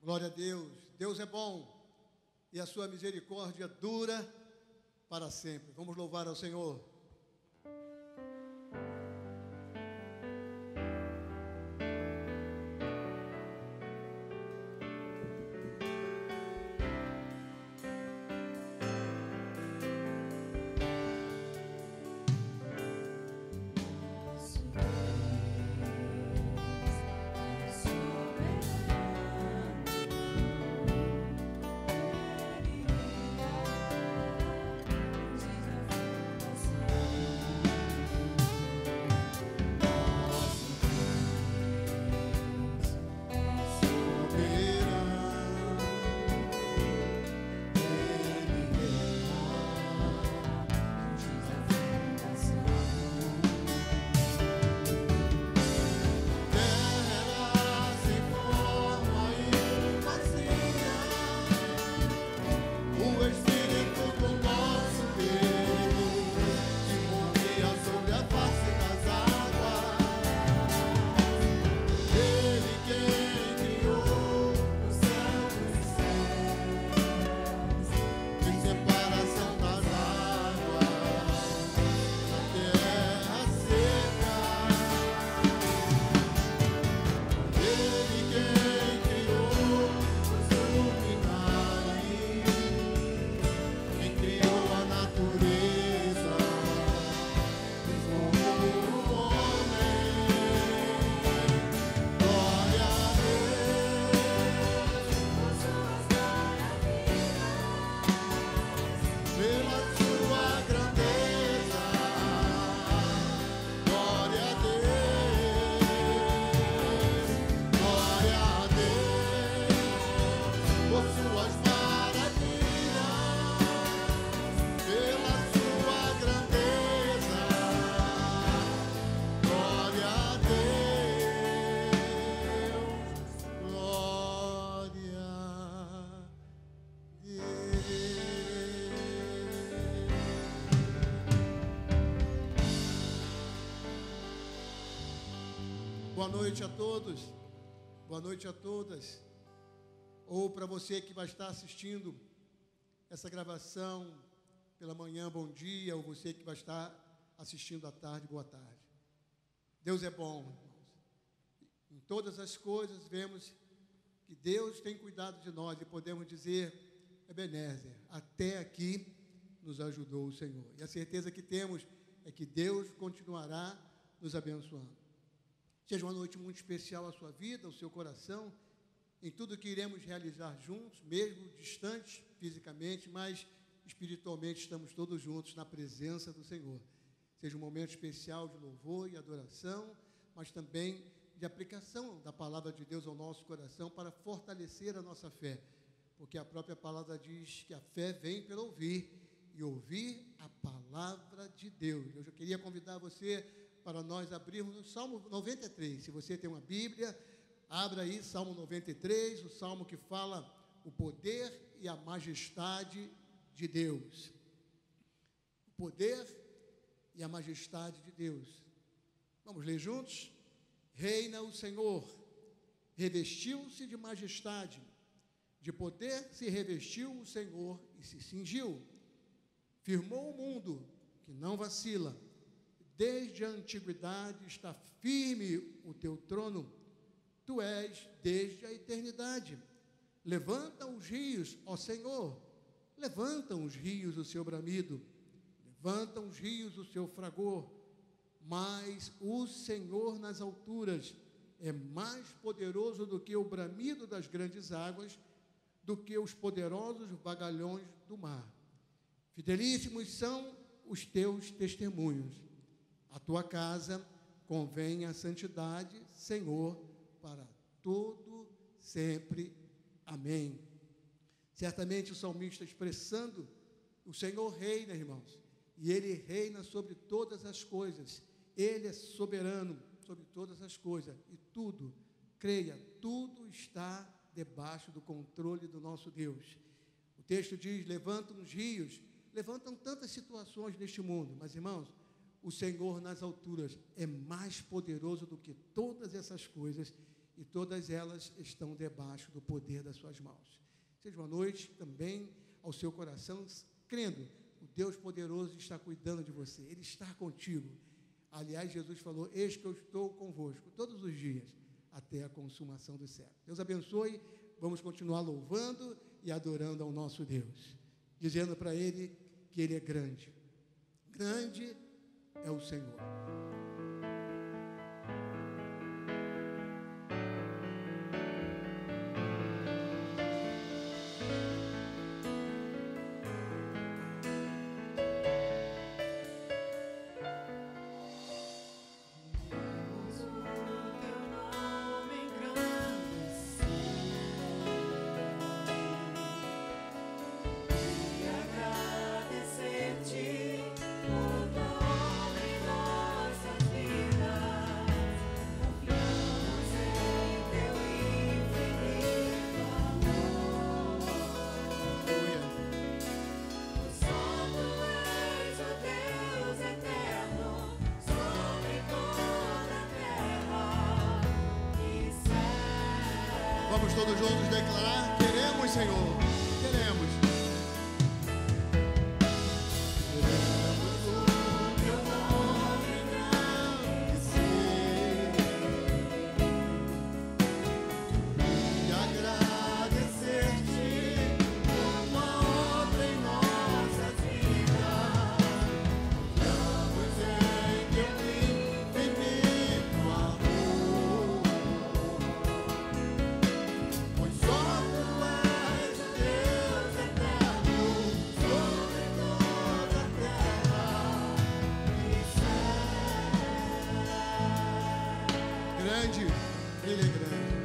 Glória a Deus. Deus é bom e a sua misericórdia dura para sempre. Vamos louvar ao Senhor. Boa noite a todos, boa noite a todas, ou para você que vai estar assistindo essa gravação pela manhã, bom dia, ou você que vai estar assistindo à tarde, boa tarde. Deus é bom, irmãos. Em todas as coisas vemos que Deus tem cuidado de nós e podemos dizer, Ebenezer, até aqui nos ajudou o Senhor. E a certeza que temos é que Deus continuará nos abençoando. Seja uma noite muito especial à sua vida, ao seu coração, em tudo que iremos realizar juntos, mesmo distantes fisicamente, mas espiritualmente estamos todos juntos na presença do Senhor. Seja um momento especial de louvor e adoração, mas também de aplicação da palavra de Deus ao nosso coração para fortalecer a nossa fé, porque a própria palavra diz que a fé vem pelo ouvir, e ouvir a palavra de Deus. Eu já queria convidar você para nós abrirmos o Salmo 93. Se você tem uma Bíblia, abra aí Salmo 93, o Salmo que fala o poder e a majestade de Deus. O poder e a majestade de Deus. Vamos ler juntos? Reina o Senhor, revestiu-se de majestade, de poder se revestiu o Senhor e se cingiu. Firmou o mundo, que não vacila. Desde a antiguidade está firme o teu trono, tu és desde a eternidade. Levanta os rios, ó Senhor, levantam os rios o seu bramido, levantam os rios o seu fragor, mas o Senhor nas alturas é mais poderoso do que o bramido das grandes águas, do que os poderosos vagalhões do mar. Fidelíssimos são os teus testemunhos. A tua casa convém a santidade, Senhor, para todo sempre. Amém. Certamente o salmista expressando, o Senhor reina, irmãos, e Ele reina sobre todas as coisas. Ele é soberano sobre todas as coisas, e tudo, creia, tudo está debaixo do controle do nosso Deus. O texto diz, levantam os rios, levantam tantas situações neste mundo, mas, irmãos, o Senhor nas alturas é mais poderoso do que todas essas coisas, e todas elas estão debaixo do poder das suas mãos. Seja uma noite também ao seu coração, crendo, o Deus poderoso está cuidando de você, Ele está contigo. Aliás, Jesus falou, eis que eu estou convosco todos os dias, até a consumação do século. Deus abençoe, vamos continuar louvando e adorando ao nosso Deus, dizendo para Ele que Ele é grande. Grande é o Senhor. Vamos todos juntos declarar, queremos, Senhor, queremos. Grande, Ele é grande.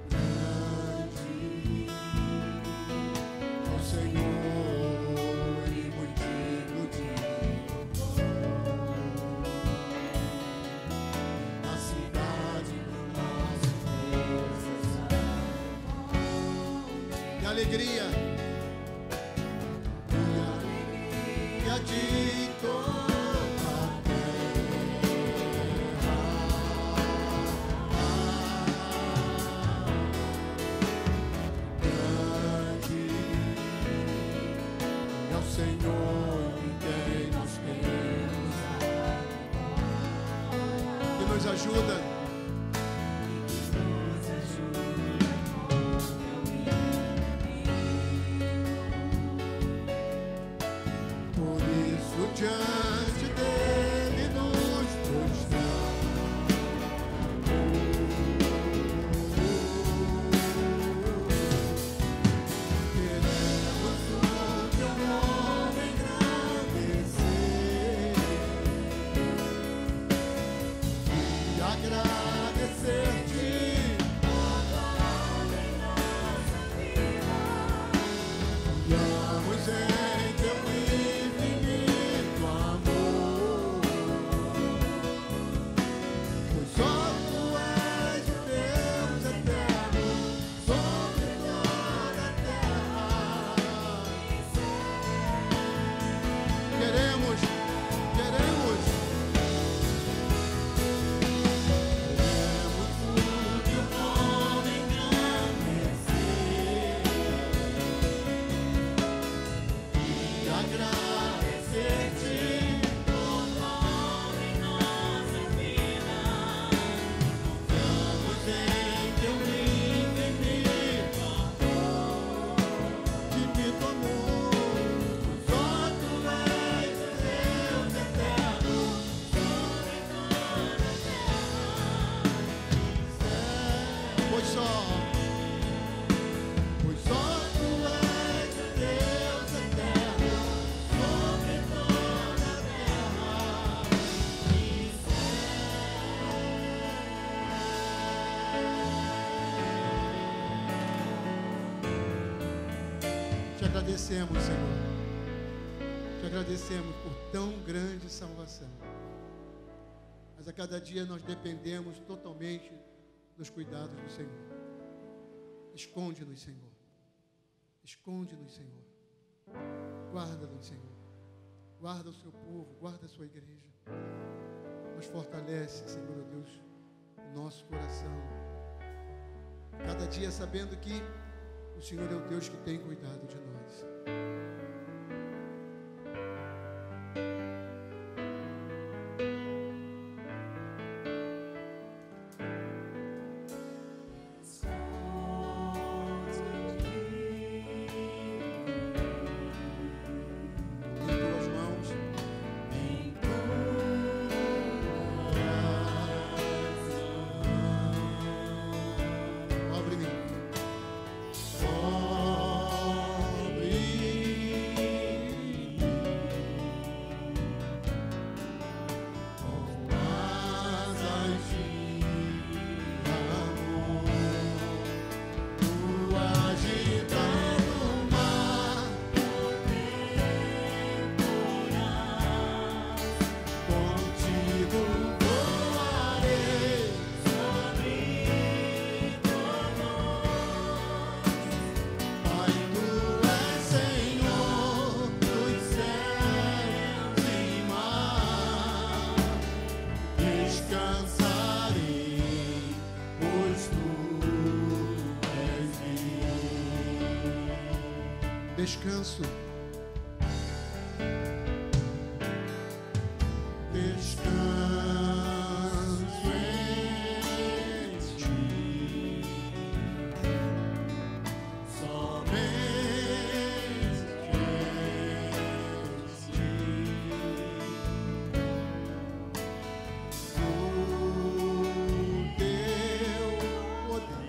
Grande é o Senhor e muito digno de louvor. A cidade do nosso Deus é e alegria, e a de toda ajuda. Por isso diante dele nos prostramos. Queremos o teu nome engrandecer e agradecer-te por toda em nossa vida. Confiamos em teu infinito amor, pois só tu és o Deus eterno sobre toda a terra. Queremos pois só tu és o Deus eterno sobre toda a terra e céu. Te agradecemos, Senhor. Te agradecemos por tão grande salvação. Mas a cada dia nós dependemos totalmente dos cuidados do Senhor. Esconde-nos, Senhor. Esconde-nos, Senhor. Guarda-nos, Senhor. Guarda o seu povo, guarda a sua igreja. Nos fortalece, Senhor, Deus, o nosso coração. Cada dia sabendo que o Senhor é o Deus que tem cuidado de nós. Descanso. Descanso em ti. Somente em ti. O teu poder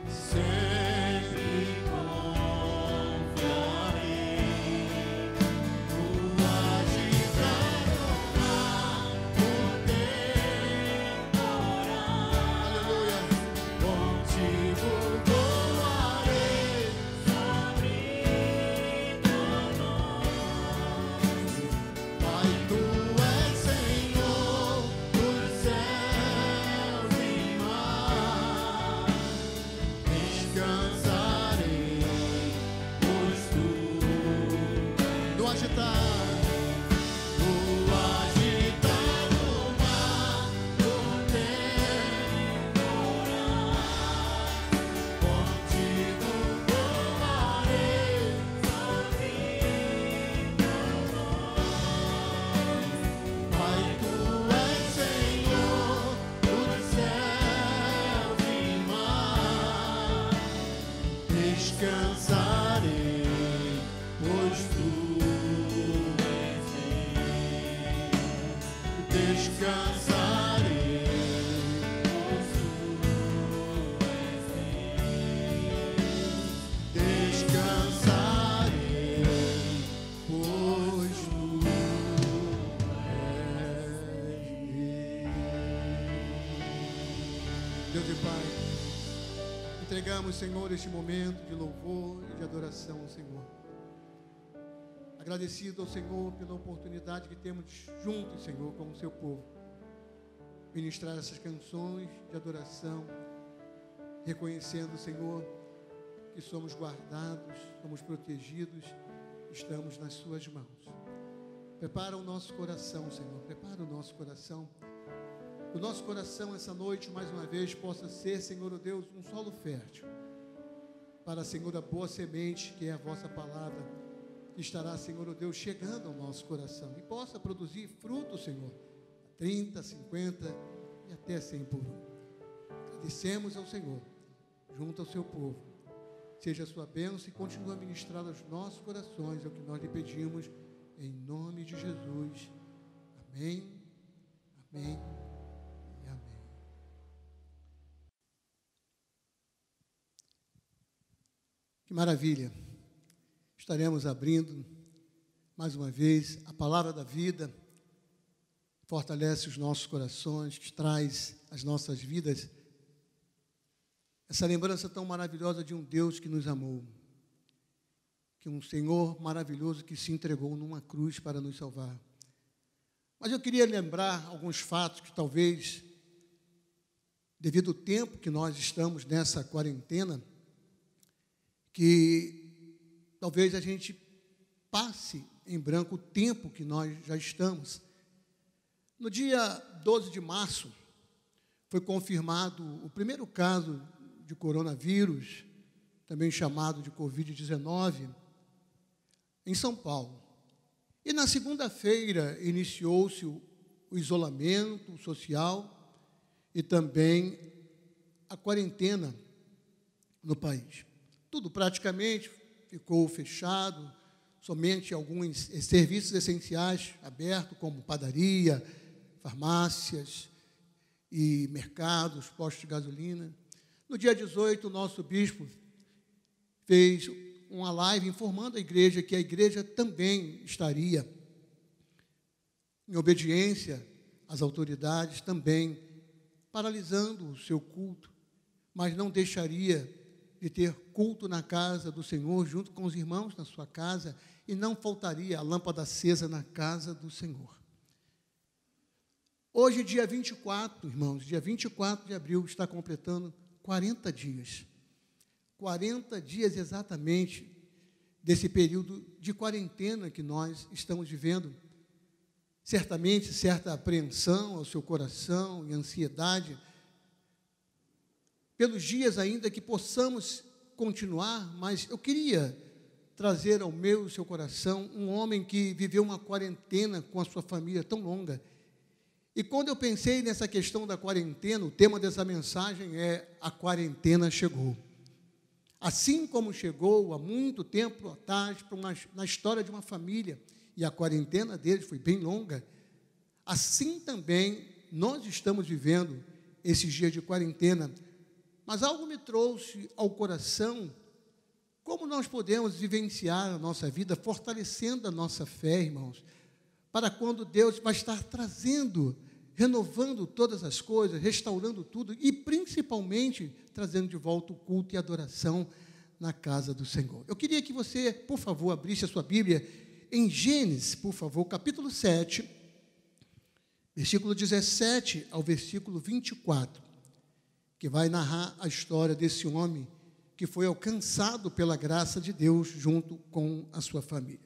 sempre confiarei no agitar do mar, no temporal. Aleluia. Contigo voarei sobre nós. Pai, tu és Senhor dos céus e mar. Descansarei, pois tu no agitar do mar, no temporal, contigo voarei sobre nós. Pai, tu és Senhor dos céus e mar. Descansarei, pois tu és Deus. Descansarei, pois tu és Deus. Descansarei, pois tu és Deus. Deus e Pai, entregamos, Senhor, este momento de louvor e de adoração ao Senhor. Agradecido ao Senhor pela oportunidade que temos juntos, Senhor, como seu povo, ministrar essas canções de adoração, reconhecendo, Senhor, que somos guardados, somos protegidos, estamos nas suas mãos. Prepara o nosso coração, Senhor, prepara o nosso coração. O nosso coração essa noite, mais uma vez, possa ser, Senhor, oh Deus, um solo fértil para, Senhor, a boa semente, que é a vossa palavra, que estará, Senhor, oh Deus, chegando ao nosso coração e possa produzir fruto, Senhor, 30, 50 e até 100 por um. Agradecemos ao Senhor, junto ao seu povo. Seja a sua bênção e continue a ministrar aos nossos corações, é o que nós lhe pedimos, em nome de Jesus. Amém, amém. Que maravilha! Estaremos abrindo mais uma vez a palavra da vida, fortalece os nossos corações, que traz às nossas vidas essa lembrança tão maravilhosa de um Deus que nos amou, que um Senhor maravilhoso que se entregou numa cruz para nos salvar. Mas eu queria lembrar alguns fatos que talvez, devido ao tempo que nós estamos nessa quarentena, que talvez a gente passe em branco o tempo que nós já estamos. No dia 12 de março, foi confirmado o primeiro caso de coronavírus, também chamado de Covid-19, em São Paulo. E na segunda-feira iniciou-se o isolamento social e também a quarentena no país. Tudo praticamente ficou fechado, somente alguns serviços essenciais abertos, como padaria, farmácias e mercados, postos de gasolina. No dia 18, o nosso bispo fez uma live informando a igreja que a igreja também estaria em obediência às autoridades, também paralisando o seu culto, mas não deixaria de ter culto na casa do Senhor, junto com os irmãos na sua casa, e não faltaria a lâmpada acesa na casa do Senhor. Hoje, dia 24, irmãos, dia 24 de abril, está completando 40 dias. 40 dias exatamente desse período de quarentena que nós estamos vivendo. Certamente, certa apreensão ao seu coração e ansiedade, pelos dias ainda que possamos continuar, mas eu queria trazer ao meu e seu coração um homem que viveu uma quarentena com a sua família tão longa. E quando eu pensei nessa questão da quarentena, o tema dessa mensagem é: a quarentena chegou. Assim como chegou há muito tempo atrás na história de uma família, e a quarentena deles foi bem longa, assim também nós estamos vivendo esses dias de quarentena. Mas algo me trouxe ao coração como nós podemos vivenciar a nossa vida, fortalecendo a nossa fé, irmãos, para quando Deus vai estar trazendo, renovando todas as coisas, restaurando tudo e principalmente trazendo de volta o culto e a adoração na casa do Senhor. Eu queria que você, por favor, abrisse a sua Bíblia em Gênesis, por favor, capítulo 7, versículo 17 ao versículo 24, que vai narrar a história desse homem que foi alcançado pela graça de Deus junto com a sua família.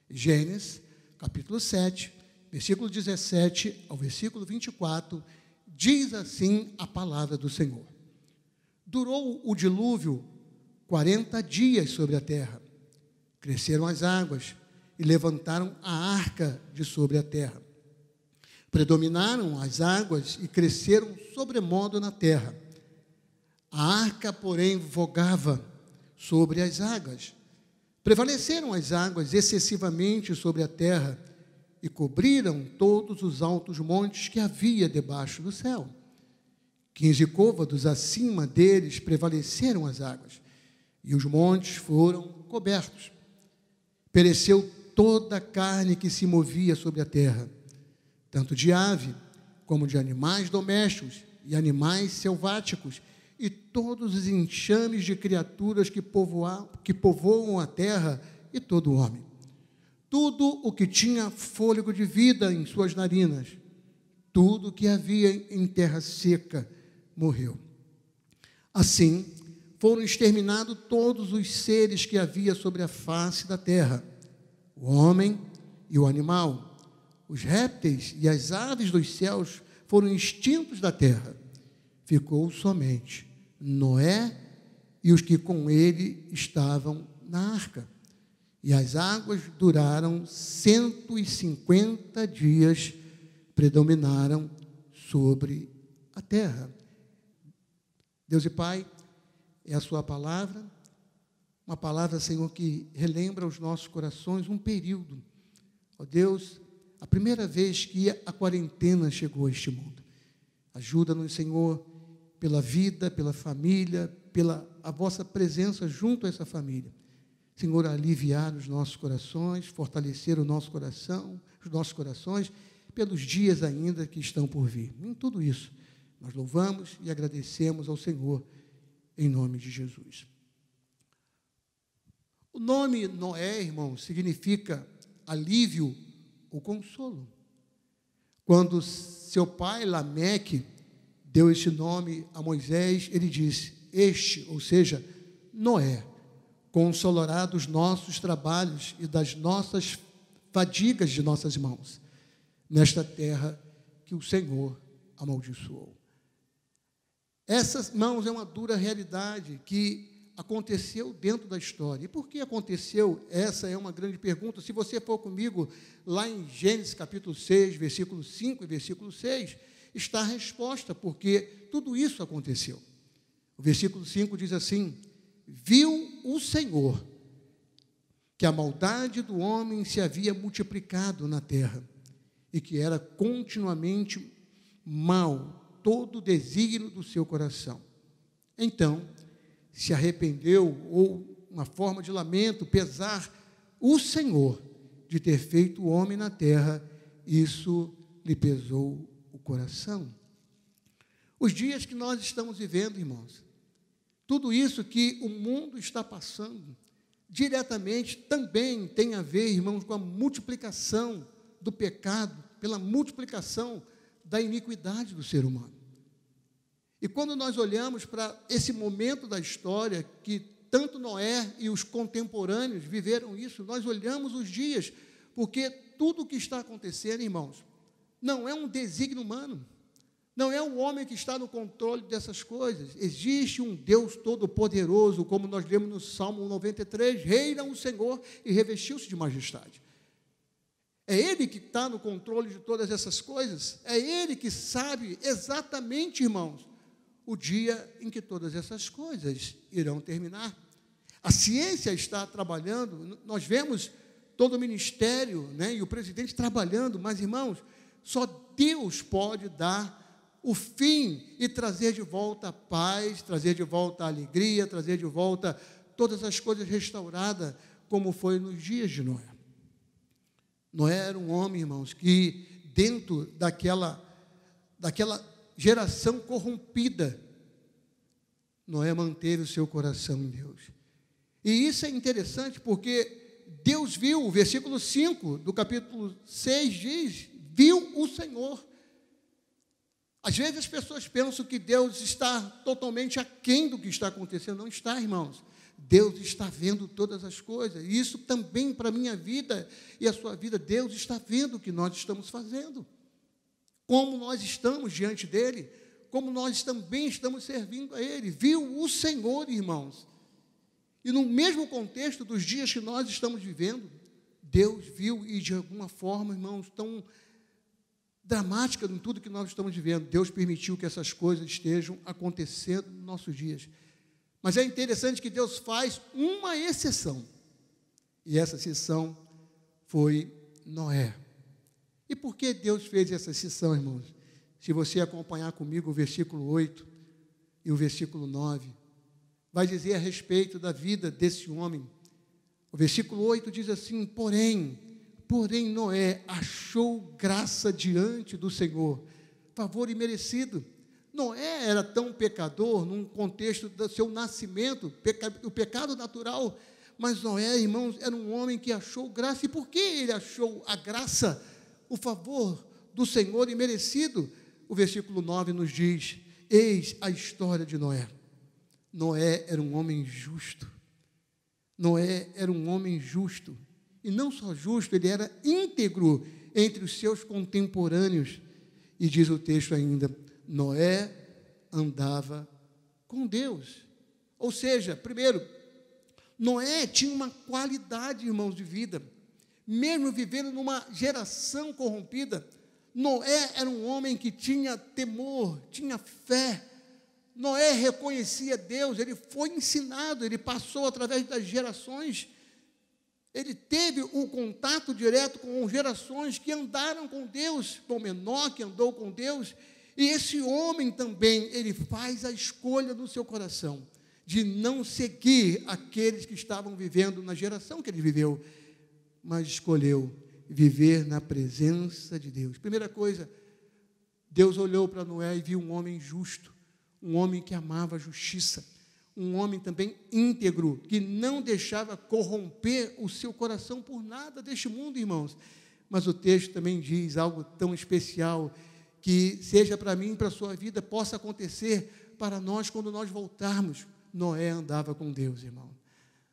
Gênesis, capítulo 7, versículo 17 ao versículo 24, diz assim a palavra do Senhor. Durou o dilúvio 40 dias sobre a terra. Cresceram as águas e levantaram a arca de sobre a terra. Predominaram as águas e cresceram sobremodo na terra. A arca, porém, vogava sobre as águas. Prevaleceram as águas excessivamente sobre a terra e cobriram todos os altos montes que havia debaixo do céu. 15 côvados acima deles prevaleceram as águas, e os montes foram cobertos. Pereceu toda a carne que se movia sobre a terra, tanto de ave como de animais domésticos e animais selváticos, e todos os enxames de criaturas que povoam a terra, e todo homem. Tudo o que tinha fôlego de vida em suas narinas, tudo o que havia em terra seca, morreu. Assim, foram exterminados todos os seres que havia sobre a face da terra, o homem e o animal, os répteis e as aves dos céus foram extintos da terra. Ficou somente Noé e os que com ele estavam na arca. E as águas duraram 150 dias, predominaram sobre a terra. Deus e Pai, é a sua palavra, uma palavra, Senhor, que relembra aos nossos corações um período. Ó Deus, a primeira vez que a quarentena chegou a este mundo. Ajuda-nos, Senhor, pela vida, pela família, pela a vossa presença junto a essa família. Senhor, aliviar os nossos corações, fortalecer o nosso coração, os nossos corações, pelos dias ainda que estão por vir. Em tudo isso, nós louvamos e agradecemos ao Senhor, em nome de Jesus. O nome Noé, irmão, significa alívio ou consolo. Quando seu pai, Lameque, deu esse nome a Moisés, ele disse: este, ou seja, Noé, consolará dos nossos trabalhos e das nossas fadigas de nossas mãos, nesta terra que o Senhor amaldiçoou. Essa, irmãos, é uma dura realidade que aconteceu dentro da história. E por que aconteceu? Essa é uma grande pergunta. Se você for comigo lá em Gênesis capítulo 6, versículo 5 e versículo 6, está a resposta, porque tudo isso aconteceu. O versículo 5 diz assim: viu o Senhor que a maldade do homem se havia multiplicado na terra, e que era continuamente mal todo o desígnio do seu coração. Então, se arrependeu, ou uma forma de lamento, pesar o Senhor de ter feito o homem na terra, isso lhe pesou o coração. Os dias que nós estamos vivendo, irmãos, tudo isso que o mundo está passando, diretamente também tem a ver, irmãos, com a multiplicação do pecado, pela multiplicação da iniquidade do ser humano. E quando nós olhamos para esse momento da história, que tanto Noé e os contemporâneos viveram isso, nós olhamos os dias, porque tudo o que está acontecendo, irmãos, não é um desígnio humano, não é o homem que está no controle dessas coisas. Existe um Deus todo-poderoso, como nós lemos no Salmo 93, reina o Senhor e revestiu-se de majestade. É Ele que está no controle de todas essas coisas, é Ele que sabe exatamente, irmãos, o dia em que todas essas coisas irão terminar. A ciência está trabalhando, nós vemos todo o ministério, né, e o presidente trabalhando, mas, irmãos, só Deus pode dar o fim e trazer de volta a paz, trazer de volta a alegria, trazer de volta todas as coisas restauradas, como foi nos dias de Noé. Noé era um homem, irmãos, que dentro daquela geração corrompida, Noé manteve o seu coração em Deus. E isso é interessante porque Deus viu, o versículo 5 do capítulo 6 diz, viu o Senhor. Às vezes as pessoas pensam que Deus está totalmente aquém do que está acontecendo. Não está, irmãos. Deus está vendo todas as coisas. E isso também para a minha vida e a sua vida. Deus está vendo o que nós estamos fazendo. Como nós estamos diante dEle. Como nós também estamos servindo a Ele. Viu o Senhor, irmãos. E no mesmo contexto dos dias que nós estamos vivendo, Deus viu e de alguma forma, irmãos, tão dramática em tudo que nós estamos vivendo. Deus permitiu que essas coisas estejam acontecendo nos nossos dias. Mas é interessante que Deus faz uma exceção. E essa exceção foi Noé. E por que Deus fez essa exceção, irmãos? Se você acompanhar comigo o versículo 8 e o versículo 9, vai dizer a respeito da vida desse homem. O versículo 8 diz assim, porém Noé achou graça diante do Senhor, favor imerecido. Noé era tão pecador, num contexto do seu nascimento, o pecado natural, mas Noé, irmãos, era um homem que achou graça. E por que ele achou a graça, o favor do Senhor imerecido? O versículo 9 nos diz, eis a história de Noé. Noé era um homem justo. Noé era um homem justo. E não só justo, ele era íntegro entre os seus contemporâneos. E diz o texto ainda, Noé andava com Deus. Ou seja, primeiro, Noé tinha uma qualidade, irmãos, de vida. Mesmo vivendo numa geração corrompida, Noé era um homem que tinha temor, tinha fé. Noé reconhecia Deus, ele foi ensinado, ele passou através das gerações. Ele teve um contato direto com gerações que andaram com Deus, como Enoque andou com Deus, e esse homem também, ele faz a escolha no seu coração, de não seguir aqueles que estavam vivendo na geração que ele viveu, mas escolheu viver na presença de Deus. Primeira coisa, Deus olhou para Noé e viu um homem justo, um homem que amava a justiça, um homem também íntegro, que não deixava corromper o seu coração por nada deste mundo, irmãos. Mas o texto também diz algo tão especial, que seja para mim e para a sua vida, possa acontecer para nós quando nós voltarmos. Noé andava com Deus, irmão.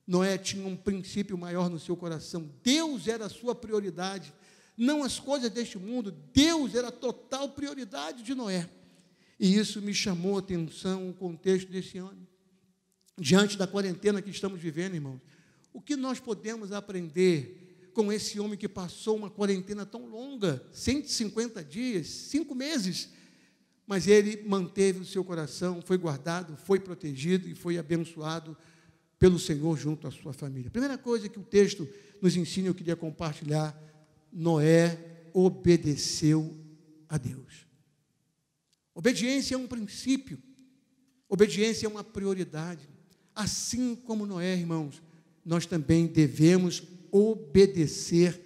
Noé tinha um princípio maior no seu coração. Deus era a sua prioridade. não as coisas deste mundo. Deus era a total prioridade de Noé. E isso me chamou a atenção, o contexto desse ano. Diante da quarentena que estamos vivendo, irmãos, o que nós podemos aprender com esse homem que passou uma quarentena tão longa, 150 dias, 5 meses, mas ele manteve o seu coração, foi guardado, foi protegido e foi abençoado pelo Senhor junto à sua família. Primeira coisa que o texto nos ensina, eu queria compartilhar: Noé obedeceu a Deus. Obediência é um princípio, obediência é uma prioridade. Assim como Noé, irmãos, nós também devemos obedecer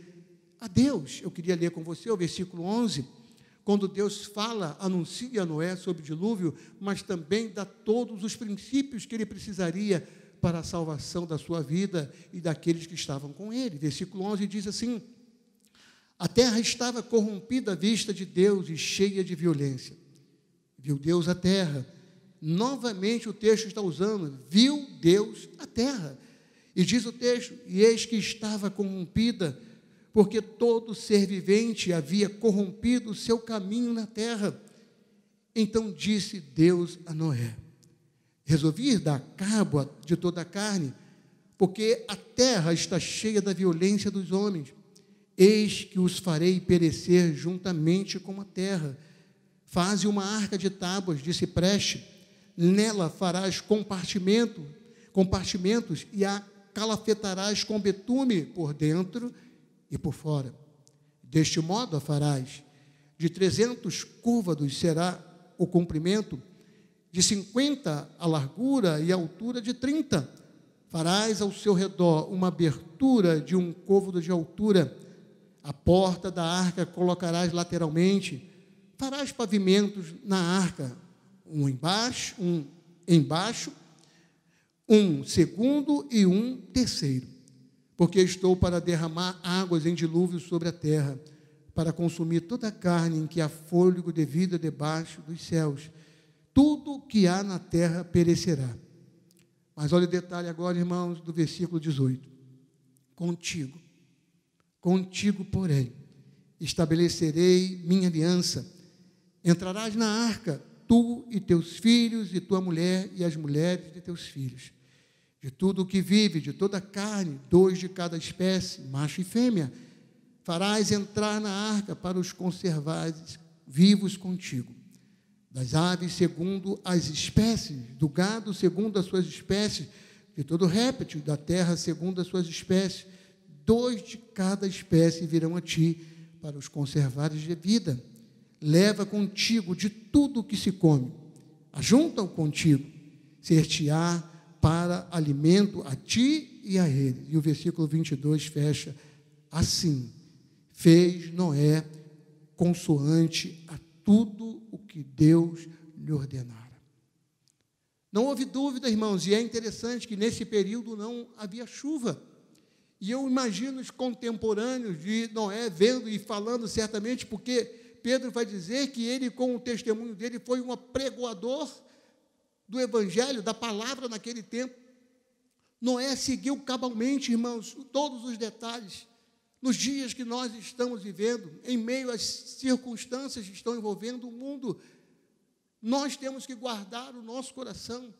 a Deus. Eu queria ler com você o versículo 11, quando Deus fala, anuncia a Noé sobre o dilúvio, mas também dá todos os princípios que ele precisaria para a salvação da sua vida e daqueles que estavam com ele. Versículo 11 diz assim: a terra estava corrompida à vista de Deus e cheia de violência. Viu Deus a terra. Novamente o texto está usando, viu Deus a terra. E diz o texto, e eis que estava corrompida, porque todo ser vivente havia corrompido o seu caminho na terra. Então disse Deus a Noé: resolvi dar cabo de toda a carne, porque a terra está cheia da violência dos homens. Eis que os farei perecer juntamente com a terra. Faze uma arca de tábuas de cipreste, nela farás compartimentos e a calafetarás com betume por dentro e por fora. Deste modo a farás. De 300 côvados será o comprimento, de 50 a largura e a altura de 30. Farás ao seu redor uma abertura de 1 côvado de altura. A porta da arca colocarás lateralmente. Farás pavimentos na arca, um embaixo, um segundo e um terceiro, porque estou para derramar águas em dilúvio sobre a terra, para consumir toda a carne em que há fôlego de vida debaixo dos céus. Tudo que há na terra perecerá. Mas olha o detalhe agora, irmãos, do versículo 18. Contigo, porém, estabelecerei minha aliança. Entrarás na arca, tu e teus filhos, e tua mulher, e as mulheres de teus filhos. De tudo o que vive, de toda a carne, 2 de cada espécie, macho e fêmea, farás entrar na arca para os conservares vivos contigo. Das aves, segundo as espécies, do gado, segundo as suas espécies, de todo réptil da terra, segundo as suas espécies, 2 de cada espécie virão a ti para os conservares de vida. Leva contigo de tudo o que se come, ajunta-o contigo, ser-te-á para alimento a ti e a ele. E o versículo 22 fecha: assim fez Noé consoante a tudo o que Deus lhe ordenara. Não houve dúvida, irmãos, e é interessante que nesse período não havia chuva. E eu imagino os contemporâneos de Noé vendo e falando certamente, porque Pedro vai dizer que ele, com o testemunho dele, foi um apregoador do evangelho, da palavra naquele tempo. Noé seguiu cabalmente, irmãos, todos os detalhes. Nos dias que nós estamos vivendo, em meio às circunstâncias que estão envolvendo o mundo, nós temos que guardar o nosso coração,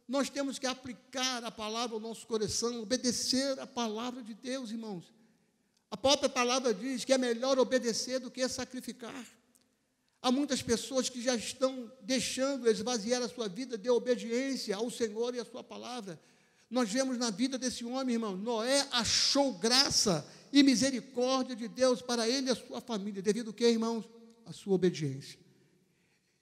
nós temos que aplicar a palavra ao nosso coração, obedecer a palavra de Deus, irmãos. A própria palavra diz que é melhor obedecer do que sacrificar. Há muitas pessoas que já estão deixando esvaziar a sua vida de obediência ao Senhor e à sua palavra. Nós vemos na vida desse homem, irmão, Noé achou graça e misericórdia de Deus para ele e a sua família, devido a quê, irmãos? A sua obediência.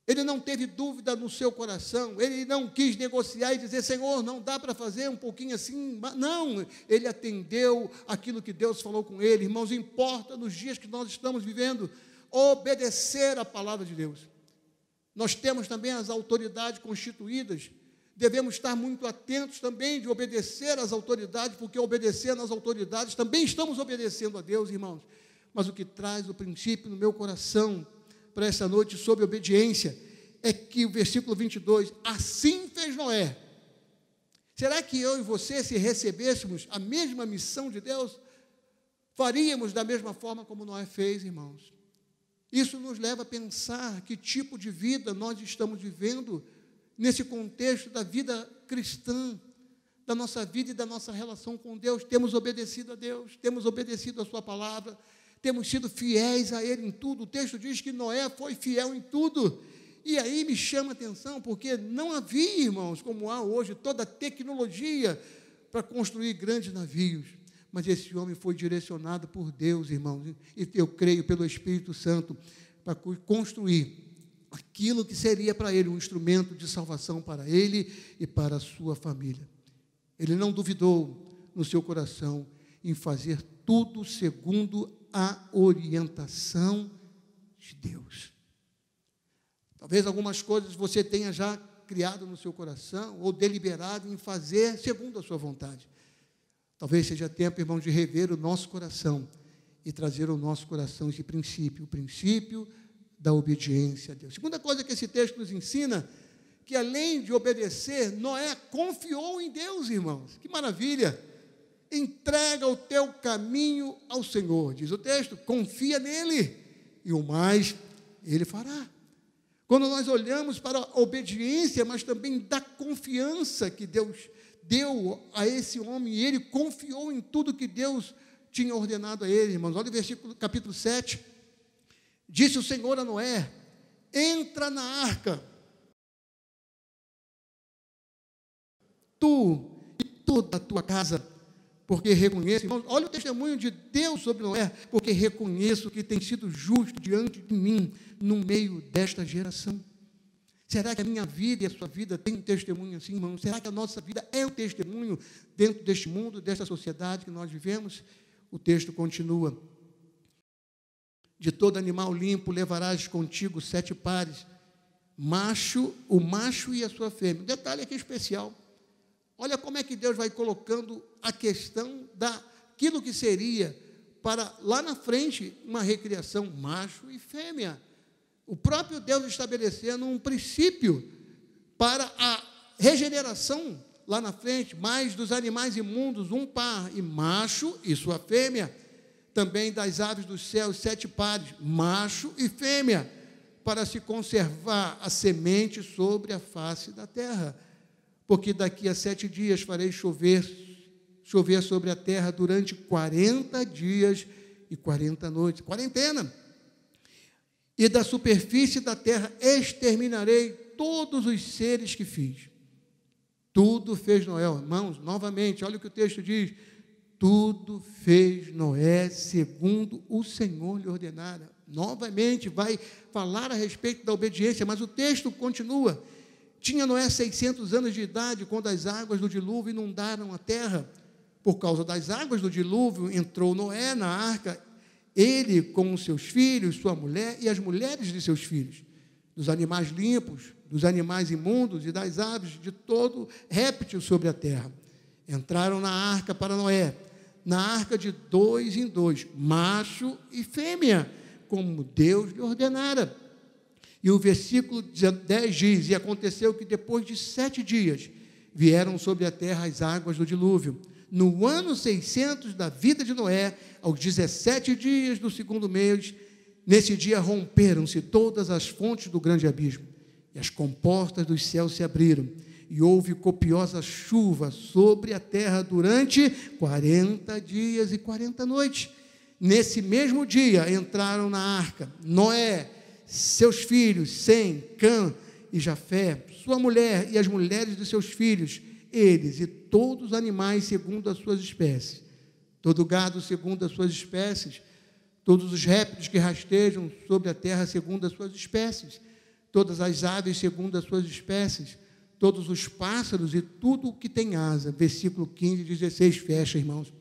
Ele não teve dúvida no seu coração, ele não quis negociar e dizer: Senhor, não dá para fazer um pouquinho assim. Não, ele atendeu aquilo que Deus falou com ele. Irmãos, importa nos dias que nós estamos vivendo, obedecer a palavra de Deus. Nós temos também as autoridades constituídas, devemos estar muito atentos também de obedecer às autoridades, porque obedecendo às autoridades também estamos obedecendo a Deus, irmãos. Mas o que traz o princípio no meu coração para essa noite sobre obediência é que o versículo 22, assim fez Noé. Será que eu e você, se recebêssemos a mesma missão de Deus, faríamos da mesma forma como Noé fez, irmãos. Isso nos leva a pensar que tipo de vida nós estamos vivendo nesse contexto da vida cristã, da nossa vida e da nossa relação com Deus. Temos obedecido a Deus, temos obedecido a sua palavra, temos sido fiéis a Ele em tudo. O texto diz que Noé foi fiel em tudo. E aí me chama a atenção, porque não havia, irmãos, como há hoje, toda a tecnologia para construir grandes navios. Mas esse homem foi direcionado por Deus, irmãos, e eu creio pelo Espírito Santo, para construir aquilo que seria para ele um instrumento de salvação para ele e para a sua família. Ele não duvidou no seu coração em fazer tudo segundo a orientação de Deus. Talvez algumas coisas você tenha já criado no seu coração ou deliberado em fazer segundo a sua vontade. Talvez seja tempo, irmãos, de rever o nosso coração e trazer ao nosso coração esse princípio, o princípio da obediência a Deus. Segunda coisa que esse texto nos ensina, que além de obedecer, Noé confiou em Deus, irmãos. Que maravilha! Entrega o teu caminho ao Senhor, diz o texto, confia nele, e o mais ele fará. Quando nós olhamos para a obediência, mas também da confiança que Deus deu a esse homem, e ele confiou em tudo que Deus tinha ordenado a ele, irmãos. Olha o versículo, capítulo 7. Disse o Senhor a Noé: entra na arca, tu e toda a tua casa, porque reconheço, irmãos, olha o testemunho de Deus sobre Noé, porque reconheço que tem sido justo diante de mim, no meio desta geração. Será que a minha vida e a sua vida tem um testemunho assim, irmão? Será que a nossa vida é um testemunho dentro deste mundo, desta sociedade que nós vivemos? O texto continua: de todo animal limpo levarás contigo 7 pares, o macho e a sua fêmea. Um detalhe aqui especial. Olha como é que Deus vai colocando a questão daquilo que seria para lá na frente uma recriação, macho e fêmea. O próprio Deus estabelecendo um princípio para a regeneração lá na frente, mais dos animais imundos, 1 par, e macho e sua fêmea. Também das aves dos céus, 7 pares, macho e fêmea, para se conservar a semente sobre a face da terra. Porque daqui a 7 dias farei chover sobre a terra durante 40 dias e 40 noites. Quarentena. E da superfície da terra exterminarei todos os seres que fiz. Tudo fez Noé, irmãos, novamente, olha o que o texto diz: tudo fez Noé segundo o Senhor lhe ordenara. Novamente vai falar a respeito da obediência, mas o texto continua. Tinha Noé 600 anos de idade quando as águas do dilúvio inundaram a terra. Por causa das águas do dilúvio entrou Noé na arca, ele com os seus filhos, sua mulher e as mulheres de seus filhos, dos animais limpos, dos animais imundos e das aves, de todo réptil sobre a terra. Entraram na arca para Noé, na arca de 2 em 2, macho e fêmea, como Deus lhe ordenara. E o versículo 10 diz: e aconteceu que depois de 7 dias vieram sobre a terra as águas do dilúvio. No ano 600 da vida de Noé, aos 17 dias do 2º mês, nesse dia romperam-se todas as fontes do grande abismo, e as comportas dos céus se abriram, e houve copiosa chuva sobre a terra durante 40 dias e 40 noites. Nesse mesmo dia entraram na arca Noé, seus filhos, Sem, Cã e Jafé, sua mulher e as mulheres de seus filhos, eles e todos os animais segundo as suas espécies, todo gado segundo as suas espécies, todos os répteis que rastejam sobre a terra segundo as suas espécies, todas as aves segundo as suas espécies, todos os pássaros e tudo o que tem asa. Versículo 15 e 16, fecha, irmãos.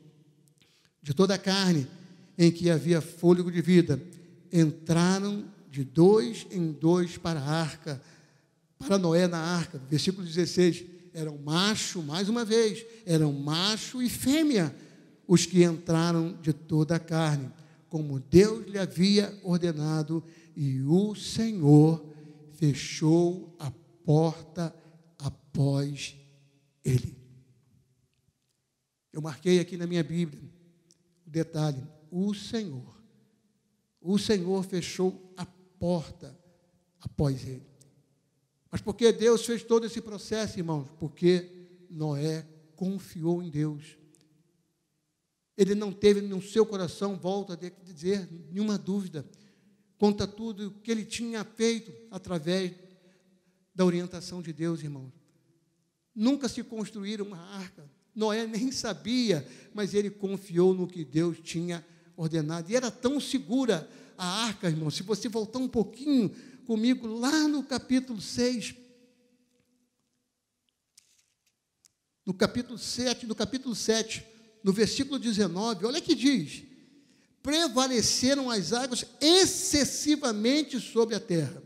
De toda a carne em que havia fôlego de vida, entraram de 2 em 2 para a arca, para Noé na arca. Versículo 16, eram macho, mais uma vez, eram macho e fêmea, os que entraram de toda a carne, como Deus lhe havia ordenado, e o Senhor fechou a porta após ele. Eu marquei aqui na minha Bíblia o detalhe: o Senhor. O Senhor fechou a porta após ele. Mas por que Deus fez todo esse processo, irmãos? Porque Noé confiou em Deus. Ele não teve no seu coração, volto a dizer, nenhuma dúvida, conta tudo o que ele tinha feito através da orientação de Deus, irmãos. Nunca se construíram uma arca. Noé nem sabia, mas ele confiou no que Deus tinha ordenado. E era tão segura a arca, irmão. Se você voltar um pouquinho comigo, lá no capítulo 6, no capítulo 7, no versículo 19, olha que diz: prevaleceram as águas excessivamente sobre a terra,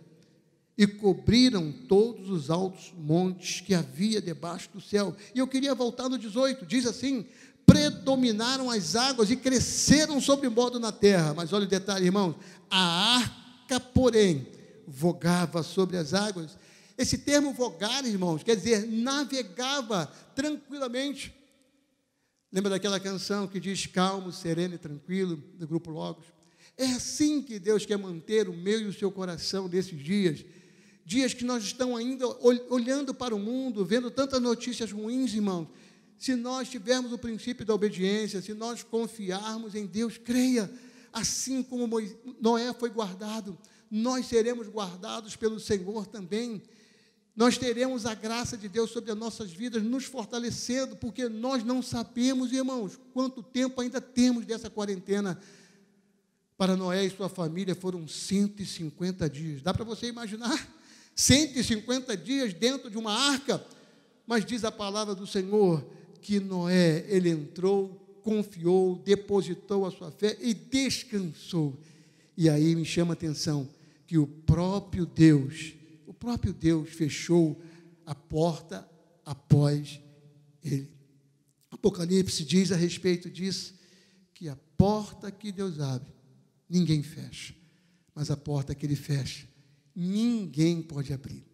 e cobriram todos os altos montes que havia debaixo do céu. E eu queria voltar no 18, diz assim: predominaram as águas e cresceram sobre modo na terra. Mas olha o detalhe, irmãos, a arca, porém, vogava sobre as águas. Esse termo vogar, irmãos, quer dizer, navegava tranquilamente. Lembra daquela canção que diz calmo, sereno e tranquilo, do grupo Logos? É assim que Deus quer manter o meu e o seu coração nesses dias. Dias que nós estamos ainda olhando para o mundo, vendo tantas notícias ruins, irmãos. Se nós tivermos o princípio da obediência, se nós confiarmos em Deus, creia, assim como Noé foi guardado, nós seremos guardados pelo Senhor também. Nós teremos a graça de Deus sobre as nossas vidas, nos fortalecendo, porque nós não sabemos, irmãos, quanto tempo ainda temos dessa quarentena. Para Noé e sua família foram 150 dias. Dá para você imaginar? 150 dias dentro de uma arca. Mas diz a palavra do Senhor que Noé, ele entrou, confiou, depositou a sua fé e descansou. E aí me chama a atenção que o próprio Deus fechou a porta após ele. Apocalipse diz a respeito disso, que a porta que Deus abre, ninguém fecha, mas a porta que ele fecha, ninguém pode abrir,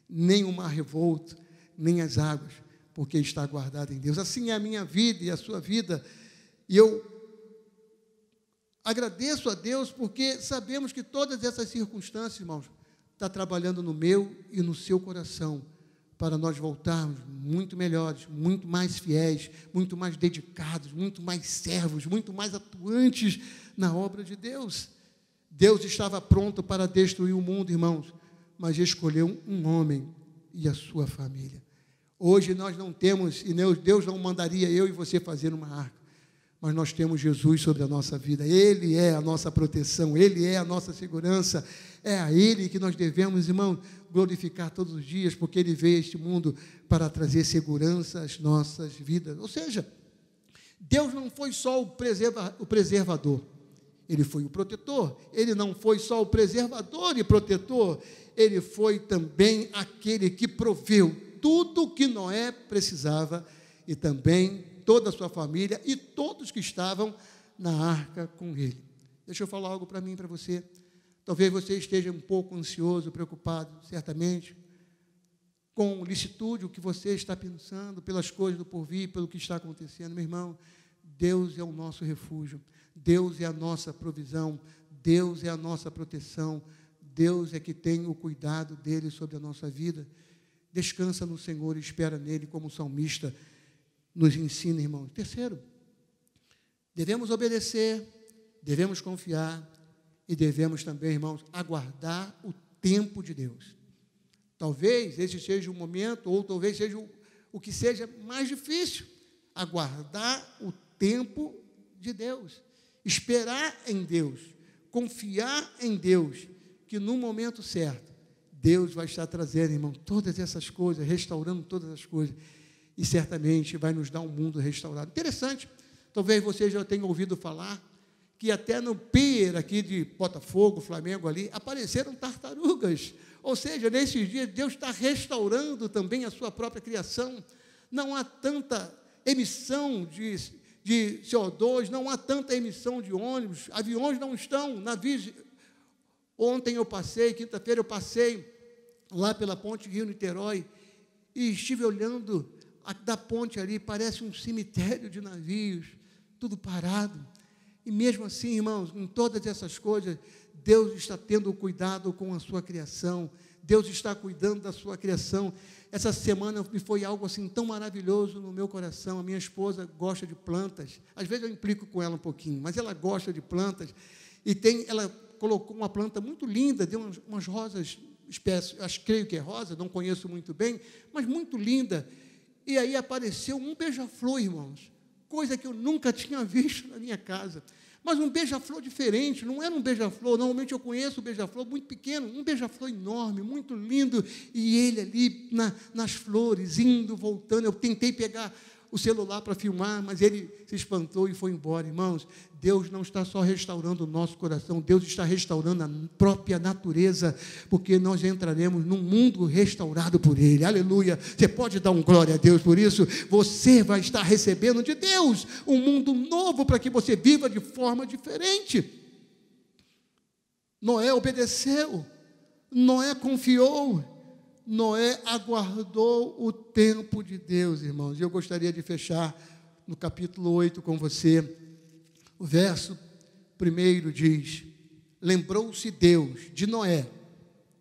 nem o mar revolto, nem as águas, porque está guardado em Deus. Assim é a minha vida e a sua vida, e eu agradeço a Deus, porque sabemos que todas essas circunstâncias, irmãos, está trabalhando no meu e no seu coração, para nós voltarmos muito melhores, muito mais fiéis, muito mais dedicados, muito mais servos, muito mais atuantes na obra de Deus. Deus estava pronto para destruir o mundo, irmãos, mas escolheu um homem e a sua família. Hoje nós não temos, e Deus não mandaria eu e você fazer uma arca, mas nós temos Jesus sobre a nossa vida. Ele é a nossa proteção, Ele é a nossa segurança, é a Ele que nós devemos, irmão, glorificar todos os dias, porque Ele veio a este mundo para trazer segurança às nossas vidas. Ou seja, Deus não foi só o preservador, Ele foi o protetor. Ele não foi só o preservador e protetor, Ele foi também aquele que proveu tudo o que Noé precisava, e também toda a sua família e todos que estavam na arca com ele. Deixa eu falar algo para mim e para você. Talvez você esteja um pouco ansioso, preocupado, certamente, com licitude, o que você está pensando, pelas coisas do porvir, pelo que está acontecendo. Meu irmão, Deus é o nosso refúgio, Deus é a nossa provisão, Deus é a nossa proteção, Deus é que tem o cuidado dele sobre a nossa vida. Descansa no Senhor e espera nele, como o salmista nos ensina, irmão. Terceiro, devemos obedecer, devemos confiar e devemos também, irmãos, aguardar o tempo de Deus. Talvez esse seja o momento, ou talvez seja o que seja mais difícil, aguardar o tempo de Deus, esperar em Deus, confiar em Deus, que no momento certo, Deus vai estar trazendo, irmão, todas essas coisas, restaurando todas as coisas, e certamente vai nos dar um mundo restaurado. Interessante, talvez você já tenha ouvido falar, que até no pier aqui de Botafogo, Flamengo ali, apareceram tartarugas. Ou seja, nesses dias, Deus está restaurando também a sua própria criação. Não há tanta emissão de CO2, não há tanta emissão de ônibus, aviões não estão, navios. Ontem eu passei, quinta-feira eu passei lá pela ponte Rio-Niterói e estive olhando da ponte ali, parece um cemitério de navios, tudo parado. E mesmo assim, irmãos, em todas essas coisas, Deus está tendo cuidado com a sua criação, Deus está cuidando da sua criação. Essa semana me foi algo assim tão maravilhoso no meu coração. A minha esposa gosta de plantas, às vezes eu implico com ela um pouquinho, mas ela gosta de plantas, e ela colocou uma planta muito linda, deu umas rosas, creio que é rosa, não conheço muito bem, mas muito linda, e aí apareceu um beija-flor, irmãos, coisa que eu nunca tinha visto na minha casa, mas um beija-flor diferente, não era um beija-flor, normalmente eu conheço o beija-flor muito pequeno, um beija-flor enorme, muito lindo, e ele ali nas flores, indo, voltando, eu tentei pegar o celular para filmar, mas ele se espantou e foi embora. Irmãos, Deus não está só restaurando o nosso coração, Deus está restaurando a própria natureza, porque nós entraremos num mundo restaurado por Ele, aleluia. Você pode dar um glória a Deus por isso? Você vai estar recebendo de Deus um mundo novo para que você viva de forma diferente. Noé obedeceu, Noé confiou, Noé aguardou o tempo de Deus, irmãos. E eu gostaria de fechar no capítulo 8 com você. O verso 1 diz: lembrou-se Deus de Noé,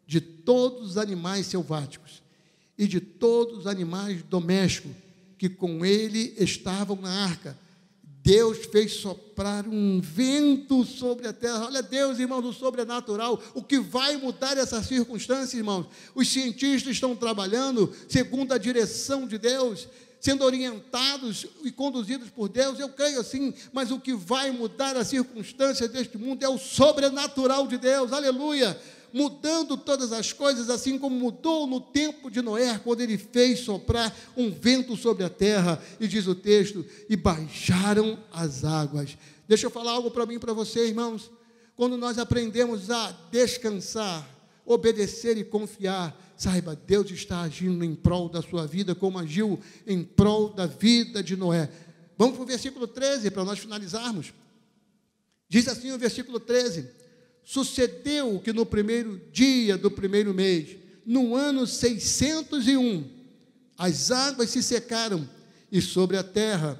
de todos os animais selváticos e de todos os animais domésticos que com ele estavam na arca. Deus fez soprar um vento sobre a terra. Olha Deus, irmãos, o sobrenatural, o que vai mudar essa circunstância, irmãos. Os cientistas estão trabalhando segundo a direção de Deus, sendo orientados e conduzidos por Deus, eu creio assim, mas o que vai mudar a circunstância deste mundo é o sobrenatural de Deus, aleluia, mudando todas as coisas, assim como mudou no tempo de Noé, quando ele fez soprar um vento sobre a terra, e diz o texto, e baixaram as águas. Deixa eu falar algo para mim e para você, irmãos. Quando nós aprendemos a descansar, obedecer e confiar, saiba, Deus está agindo em prol da sua vida, como agiu em prol da vida de Noé. Vamos para o versículo 13, para nós finalizarmos. Diz assim o versículo 13: sucedeu que no primeiro dia do primeiro mês, no ano 601, as águas se secaram, e sobre a terra,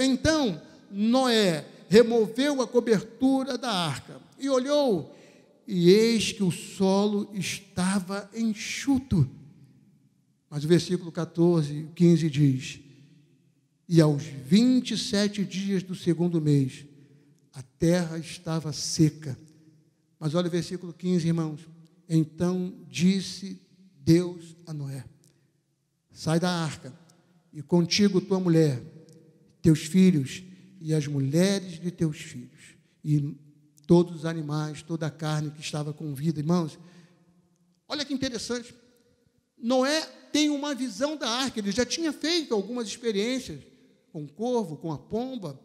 então Noé removeu a cobertura da arca, e olhou, e eis que o solo estava enxuto. Mas o versículo 14, 15 diz: e aos 27 dias do segundo mês, a terra estava seca. Mas olha o versículo 15, irmãos. Então disse Deus a Noé: sai da arca, e contigo tua mulher, teus filhos, e as mulheres de teus filhos, e todos os animais, toda a carne que estava com vida. Irmãos, olha que interessante. Noé tem uma visão da arca, ele já tinha feito algumas experiências com o corvo, com a pomba,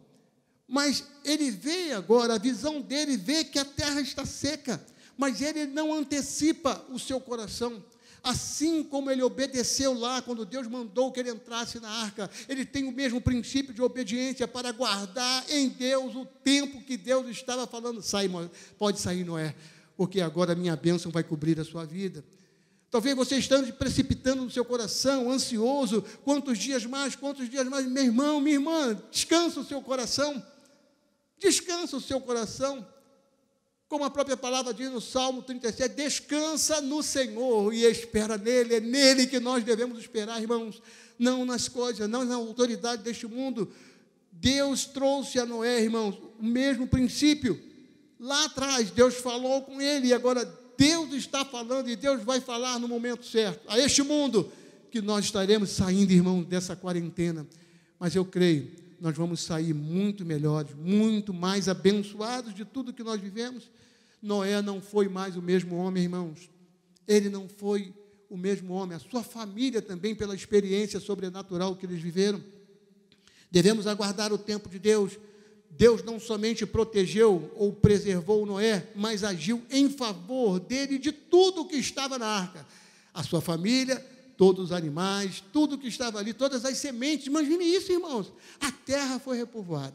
mas ele vê agora, a visão dele vê que a terra está seca, mas ele não antecipa o seu coração, assim como ele obedeceu lá, quando Deus mandou que ele entrasse na arca, ele tem o mesmo princípio de obediência para guardar em Deus o tempo que Deus estava falando. Sai, pode sair, Noé, porque agora a minha bênção vai cobrir a sua vida. Talvez você esteja precipitando no seu coração, ansioso, quantos dias mais, meu irmão, minha irmã, descansa o seu coração, descansa o seu coração, como a própria palavra diz no Salmo 37, descansa no Senhor e espera nele, é nele que nós devemos esperar, irmãos, não nas coisas, não na autoridade deste mundo. Deus trouxe a Noé, irmãos, o mesmo princípio, lá atrás Deus falou com ele, e agora Deus está falando, e Deus vai falar no momento certo, a este mundo, que nós estaremos saindo, irmãos, dessa quarentena, mas eu creio, nós vamos sair muito melhores, muito mais abençoados de tudo que nós vivemos. Noé não foi mais o mesmo homem, irmãos, ele não foi o mesmo homem, a sua família também, pela experiência sobrenatural que eles viveram. Devemos aguardar o tempo de Deus. Deus não somente protegeu ou preservou Noé, mas agiu em favor dele, de tudo que estava na arca, a sua família, todos os animais, tudo que estava ali, todas as sementes. Imagine isso, irmãos, a terra foi repovoada,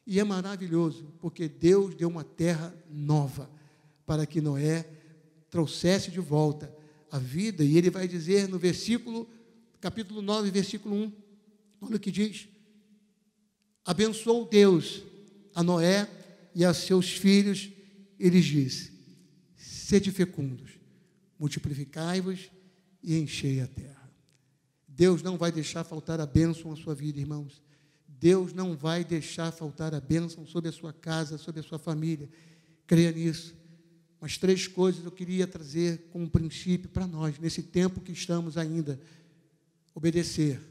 e é maravilhoso, porque Deus deu uma terra nova, para que Noé trouxesse de volta a vida, e ele vai dizer no capítulo 9, versículo 1, olha o que diz: abençoou Deus a Noé e a seus filhos, ele disse: sede fecundos, multiplicai-vos e enchei a terra. Deus não vai deixar faltar a bênção na sua vida, irmãos. Deus não vai deixar faltar a bênção sobre a sua casa, sobre a sua família. Creia nisso. Mas 3 coisas eu queria trazer como princípio para nós, nesse tempo que estamos ainda: obedecer,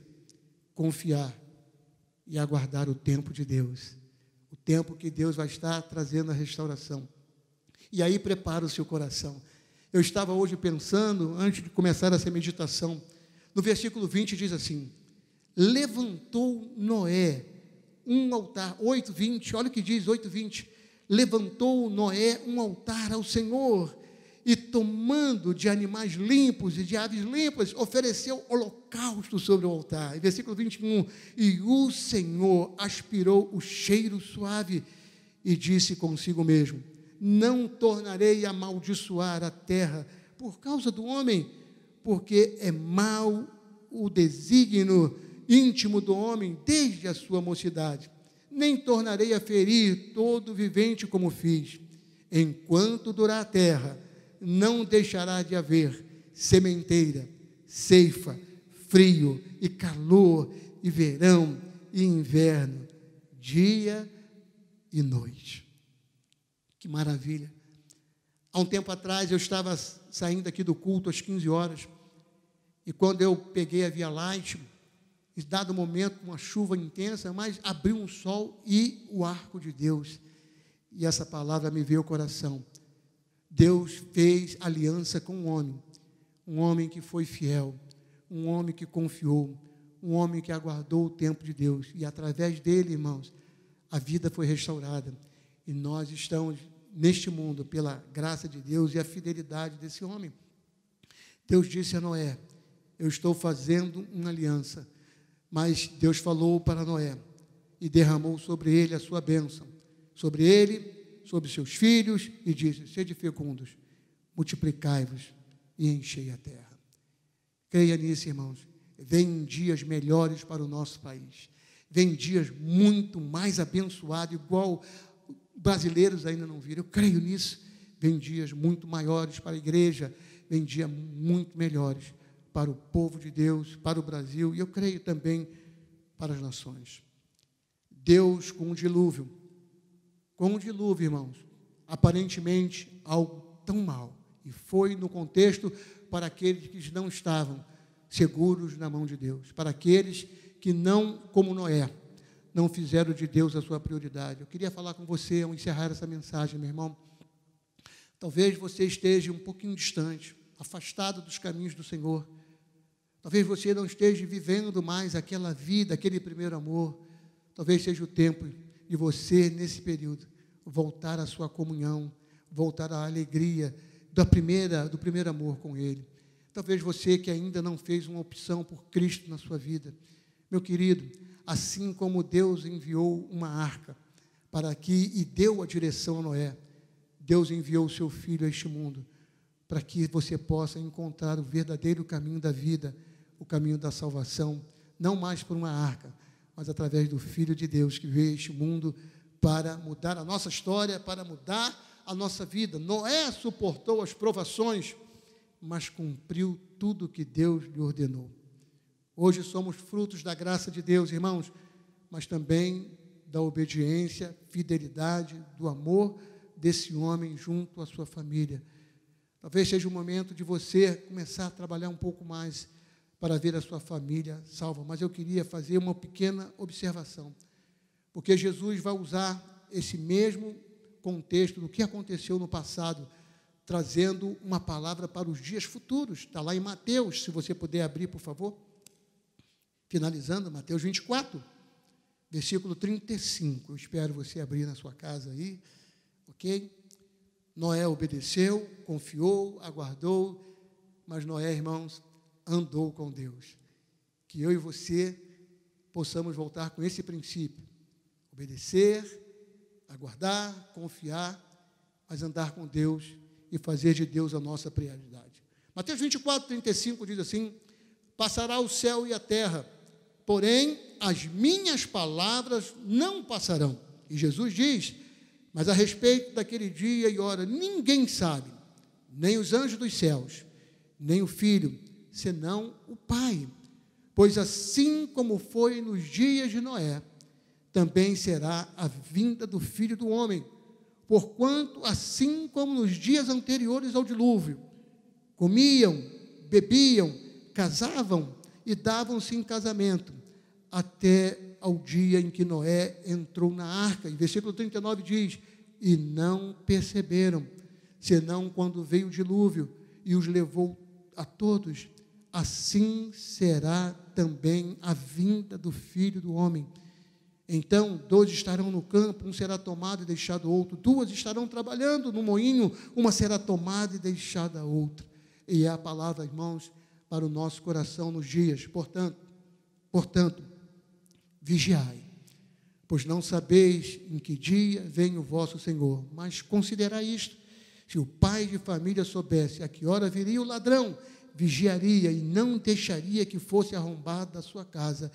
confiar e aguardar o tempo de Deus. O tempo que Deus vai estar trazendo a restauração. E aí prepara o seu coração. Eu estava hoje pensando, antes de começar essa meditação, no versículo 20 diz assim: levantou Noé um altar, 8:20, olha o que diz, 8:20, levantou Noé um altar ao Senhor, e tomando de animais limpos e de aves limpas, ofereceu holocausto sobre o altar. E versículo 21, e o Senhor aspirou o cheiro suave, e disse consigo mesmo: não tornarei a amaldiçoar a terra por causa do homem, porque é mau o desígnio íntimo do homem desde a sua mocidade. Nem tornarei a ferir todo vivente como fiz. Enquanto durar a terra, não deixará de haver sementeira, ceifa, frio e calor, e verão e inverno, dia e noite. Que maravilha! Há um tempo atrás eu estava saindo aqui do culto às 15 horas, e quando eu peguei a Via Light, em dado momento, uma chuva intensa, mas abriu um sol e o arco de Deus. E essa palavra me veio ao coração. Deus fez aliança com um homem que foi fiel, um homem que confiou, um homem que aguardou o tempo de Deus. E através dele, irmãos, a vida foi restaurada. E nós estamos neste mundo pela graça de Deus e a fidelidade desse homem. Deus disse a Noé: eu estou fazendo uma aliança. Mas Deus falou para Noé e derramou sobre ele a sua bênção, sobre ele, sobre seus filhos, e disse: sede fecundos, multiplicai-vos e enchei a terra. Creia nisso, irmãos. Vem dias melhores para o nosso país. Vem dias muito mais abençoados, igual brasileiros ainda não viram. Eu creio nisso. Vem dias muito maiores para a igreja. Vem dias muito melhores para o povo de Deus, para o Brasil, e eu creio também para as nações. Deus com um dilúvio, irmãos, aparentemente algo tão mal, e foi no contexto para aqueles que não estavam seguros na mão de Deus, para aqueles que não, como Noé, não fizeram de Deus a sua prioridade. Eu queria falar com você ao encerrar essa mensagem, meu irmão. Talvez você esteja um pouquinho distante, afastado dos caminhos do Senhor. Talvez você não esteja vivendo mais aquela vida, aquele primeiro amor. Talvez seja o tempo de você, nesse período, voltar à sua comunhão, voltar à alegria do primeiro amor com Ele. Talvez você que ainda não fez uma opção por Cristo na sua vida. Meu querido, assim como Deus enviou uma arca para aqui e deu a direção a Noé, Deus enviou o seu Filho a este mundo, para que você possa encontrar o verdadeiro caminho da vida, o caminho da salvação, não mais por uma arca, mas através do Filho de Deus que veio a este mundo para mudar a nossa história, para mudar a nossa vida. Noé suportou as provações, mas cumpriu tudo o que Deus lhe ordenou. Hoje somos frutos da graça de Deus, irmãos, mas também da obediência, fidelidade, do amor desse homem junto à sua família. Talvez seja o momento de você começar a trabalhar um pouco mais para ver a sua família salva. Mas eu queria fazer uma pequena observação, porque Jesus vai usar esse mesmo contexto do que aconteceu no passado, trazendo uma palavra para os dias futuros. Está lá em Mateus, se você puder abrir, por favor. Finalizando, Mateus 24, versículo 35. Eu espero você abrir na sua casa aí, ok? Noé obedeceu, confiou, aguardou, mas Noé, irmãos, andou com Deus. Que eu e você possamos voltar com esse princípio: obedecer, aguardar, confiar, mas andar com Deus e fazer de Deus a nossa prioridade. Mateus 24, 35 diz assim: passará o céu e a terra, porém as minhas palavras não passarão. E Jesus diz: mas a respeito daquele dia e hora, ninguém sabe, nem os anjos dos céus, nem o Filho, senão o Pai. Pois assim como foi nos dias de Noé, também será a vinda do Filho do Homem. Porquanto, assim como nos dias anteriores ao dilúvio, comiam, bebiam, casavam e davam-se em casamento, até ao dia em que Noé entrou na arca. E versículo 39 diz: e não perceberam, senão quando veio o dilúvio e os levou a todos. Assim será também a vinda do Filho do Homem. Então, 2 estarão no campo, um será tomado e deixado outro. 2 estarão trabalhando no moinho, uma será tomada e deixada a outra. E é a palavra, irmãos, para o nosso coração nos dias. Portanto, vigiai, pois não sabeis em que dia vem o vosso Senhor. Mas considerai isto: se o pai de família soubesse a que hora viria o ladrão, vigiaria e não deixaria que fosse arrombado da sua casa.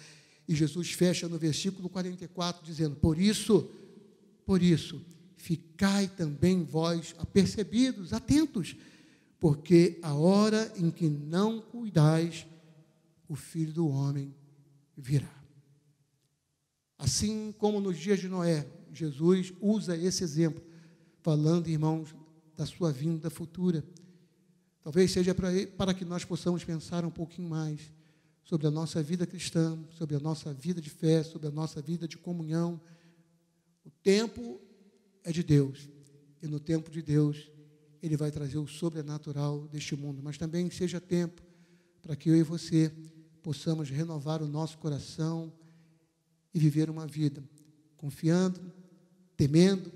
E Jesus fecha no versículo 44, dizendo: por isso, ficai também vós apercebidos, atentos, porque a hora em que não cuidais, o Filho do Homem virá. Assim como nos dias de Noé, Jesus usa esse exemplo, falando, irmãos, da sua vinda futura. Talvez seja para que nós possamos pensar um pouquinho mais sobre a nossa vida cristã, sobre a nossa vida de fé, sobre a nossa vida de comunhão. O tempo é de Deus, e no tempo de Deus, Ele vai trazer o sobrenatural deste mundo. Mas também seja tempo para que eu e você possamos renovar o nosso coração e viver uma vida confiando, temendo,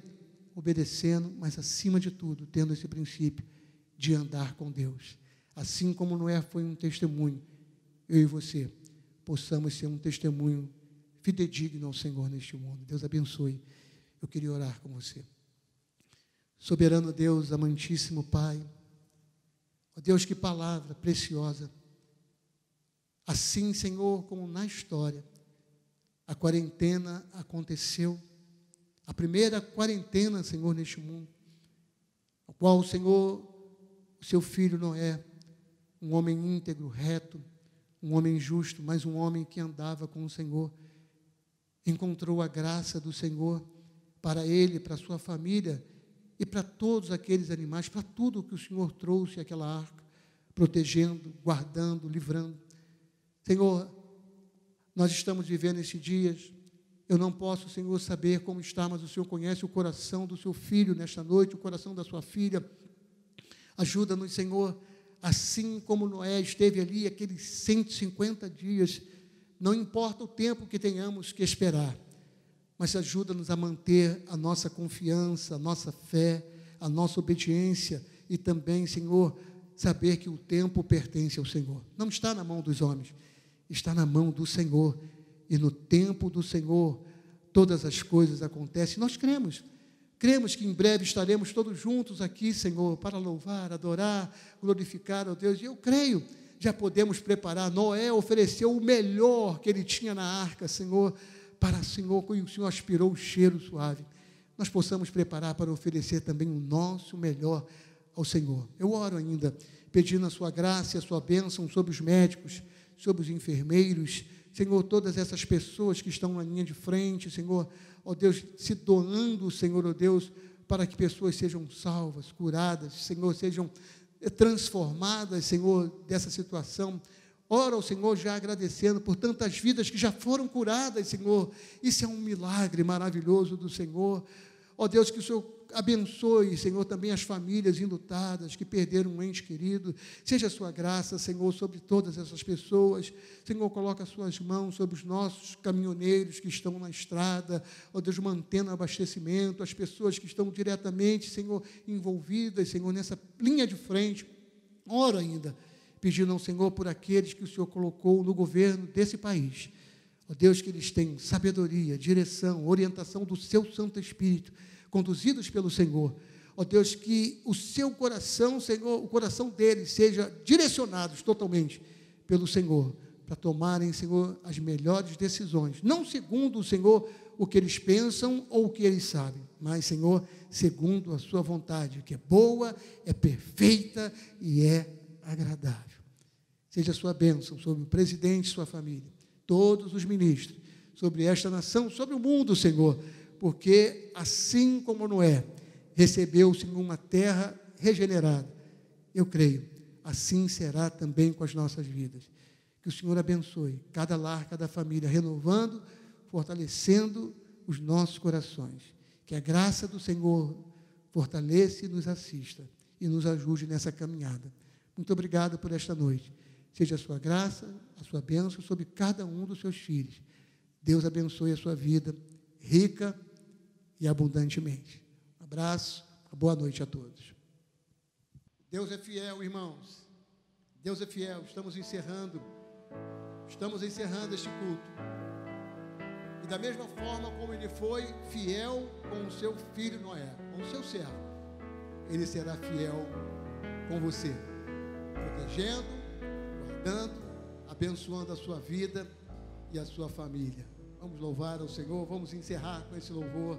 obedecendo, mas acima de tudo, tendo esse princípio de andar com Deus. Assim como Noé foi um testemunho, eu e você possamos ser um testemunho fidedigno ao Senhor neste mundo. Deus abençoe. Eu queria orar com você. Soberano Deus, amantíssimo Pai, ó Deus, que palavra preciosa. Assim, Senhor, como na história, a quarentena aconteceu, a primeira quarentena, Senhor, neste mundo, a qual o Senhor, o seu filho Noé, um homem íntegro, reto, um homem justo, mas um homem que andava com o Senhor, encontrou a graça do Senhor para ele, para a sua família e para todos aqueles animais, para tudo que o Senhor trouxe àquela arca, protegendo, guardando, livrando. Senhor, nós estamos vivendo esses dias, eu não posso, Senhor, saber como está, mas o Senhor conhece o coração do seu filho nesta noite, o coração da sua filha. Ajuda-nos, Senhor, assim como Noé esteve ali aqueles 150 dias, não importa o tempo que tenhamos que esperar, mas ajuda-nos a manter a nossa confiança, a nossa fé, a nossa obediência e também, Senhor, saber que o tempo pertence ao Senhor. Não está na mão dos homens, está na mão do Senhor. E no tempo do Senhor, todas as coisas acontecem. Nós cremos que em breve estaremos todos juntos aqui, Senhor, para louvar, adorar, glorificar ao Deus. E eu creio, já podemos preparar. Noé ofereceu o melhor que ele tinha na arca, Senhor, para o Senhor, que o Senhor aspirou o cheiro suave. Nós possamos preparar para oferecer também o nosso melhor ao Senhor. Eu oro ainda, pedindo a sua graça e a sua bênção sobre os médicos, sobre os enfermeiros, Senhor, todas essas pessoas que estão na linha de frente, Senhor, ó Deus, se doando, Senhor, ó Deus, para que pessoas sejam salvas, curadas, Senhor, sejam transformadas, Senhor, dessa situação. Ora ao Senhor já agradecendo por tantas vidas que já foram curadas, Senhor. Isso é um milagre maravilhoso do Senhor. Ó Deus, que o Senhor abençoe, Senhor, também as famílias enlutadas que perderam um ente querido. Seja a sua graça, Senhor, sobre todas essas pessoas. Senhor, coloca as suas mãos sobre os nossos caminhoneiros que estão na estrada. Ó Deus, mantendo o abastecimento, as pessoas que estão diretamente, Senhor, envolvidas, Senhor, nessa linha de frente. Ora ainda, pedindo ao Senhor por aqueles que o Senhor colocou no governo desse país. Ó Deus, que eles tenham sabedoria, direção, orientação do seu Santo Espírito, conduzidos pelo Senhor. Ó Deus, que o seu coração, Senhor, o coração deles seja direcionados totalmente pelo Senhor, para tomarem, Senhor, as melhores decisões, não segundo, Senhor, o que eles pensam ou o que eles sabem, mas, Senhor, segundo a sua vontade, que é boa, é perfeita e é agradável. Seja a sua bênção sobre o presidente e sua família, todos os ministros, sobre esta nação, sobre o mundo, Senhor, porque assim como Noé recebeu, Senhor, uma terra regenerada, eu creio, assim será também com as nossas vidas. Que o Senhor abençoe cada lar, cada família, renovando, fortalecendo os nossos corações. Que a graça do Senhor fortaleça e nos assista e nos ajude nessa caminhada. Muito obrigado por esta noite. Seja a sua graça, a sua bênção sobre cada um dos seus filhos. Deus abençoe a sua vida rica e abundantemente. Um abraço, uma boa noite a todos. Deus é fiel, irmãos. Deus é fiel. Estamos encerrando este culto. E da mesma forma como Ele foi fiel com o seu filho Noé, com o seu servo, Ele será fiel com você, protegendo, guardando, abençoando a sua vida e a sua família. Vamos louvar ao Senhor, vamos encerrar com esse louvor.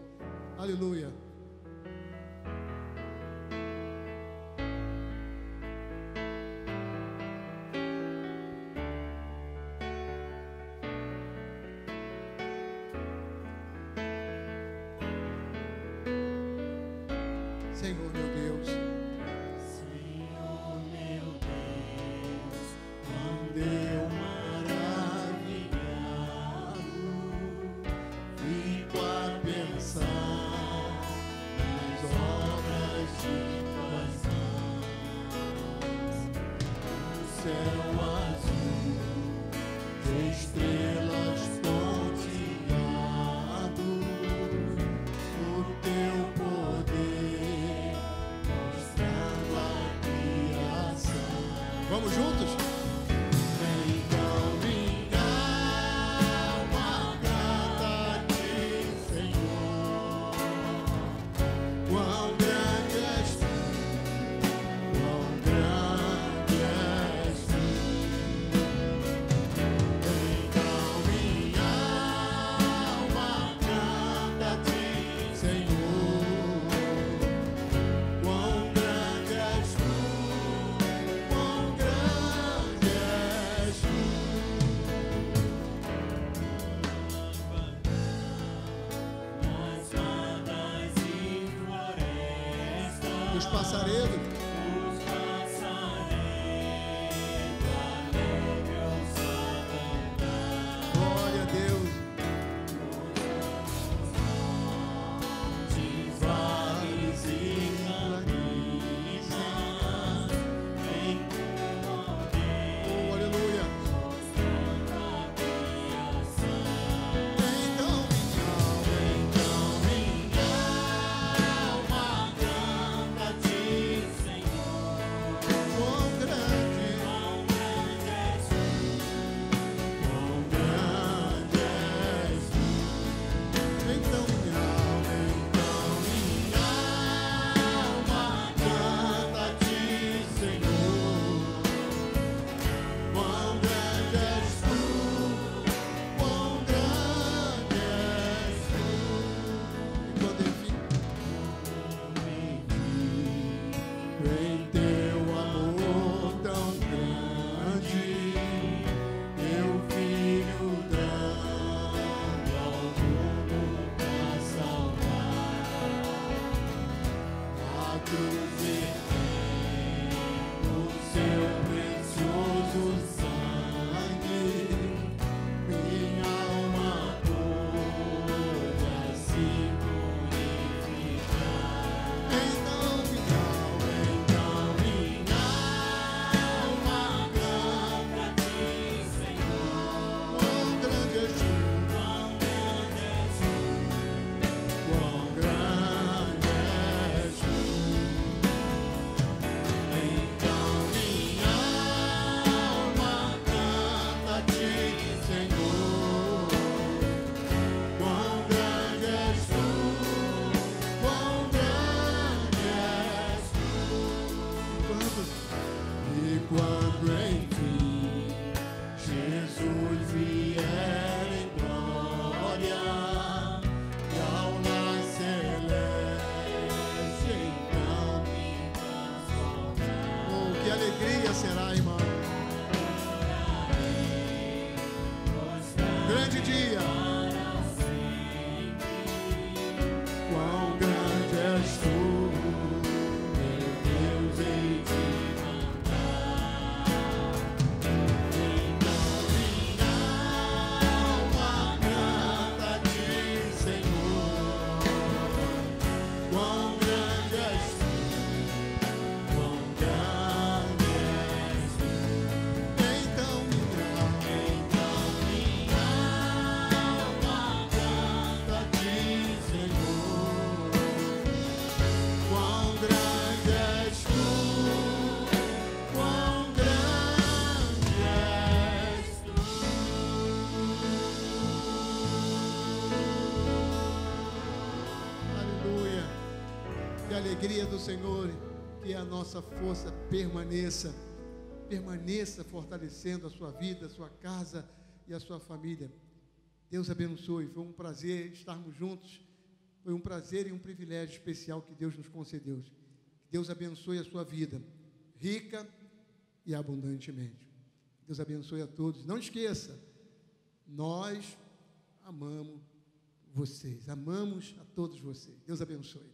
Aleluia. Senhor, meu Deus. Senhor, meu Deus, quando eu maravilhado fico a pensar nas obras de tuas mãos, o céu azul de estrelas pontilhado, o teu poder mostrando a criação. Vamos juntos? Então minha alma canta a ti, Senhor. Quão grande és tu, quão grande és tu. Então minha alma canta a ti, Senhor. Quão grande és tu, quão grande és tu. Nas matas e florestas, Os passaredos. os passaredos alegres a cantar. Glória a Deus. De vales e caminhos, em Oh, aleluia. Então minha alma canta a ti, Senhor. Quão grande. Quão grande és tu, quão grande és tu. Então minha alma. Alma canta a ti, Senhor. Quão grande és tu, quão grande és tu. E quando enfim, Em teu amor tão grande, teu filho dando ao mundo pra salvar. A cruz verteu o seu precioso sangue, minha alma pôde assim purificar. então minha alma. Minha alma canta a ti, Senhor. Quão grande és tu. Quão grande és tu, quão grande és tu. Então minha alma canta a ti, Senhor. Quão grande és tu, quão grande és tu. E quando enfim Jesus vier em glória, dia será, irmão. Grande dia. Quão grande és tu, meu Deus, em ti cantar. Então minha alma canta a ti, Senhor. Quão grande és tu, quão grande és tu. Então minha alma canta a ti, Senhor. Quão grande és tu, quão grande és tu. Aleluia. Que a alegria do Senhor, que a nossa força permaneça fortalecendo a sua vida, a sua casa e a sua família. Deus abençoe. Foi um prazer estarmos juntos. Foi um prazer e um privilégio especial que Deus nos concedeu. Que Deus abençoe a sua vida, rica e abundantemente. Deus abençoe a todos. Não esqueça, nós amamos vocês. Amamos a todos vocês. Deus abençoe.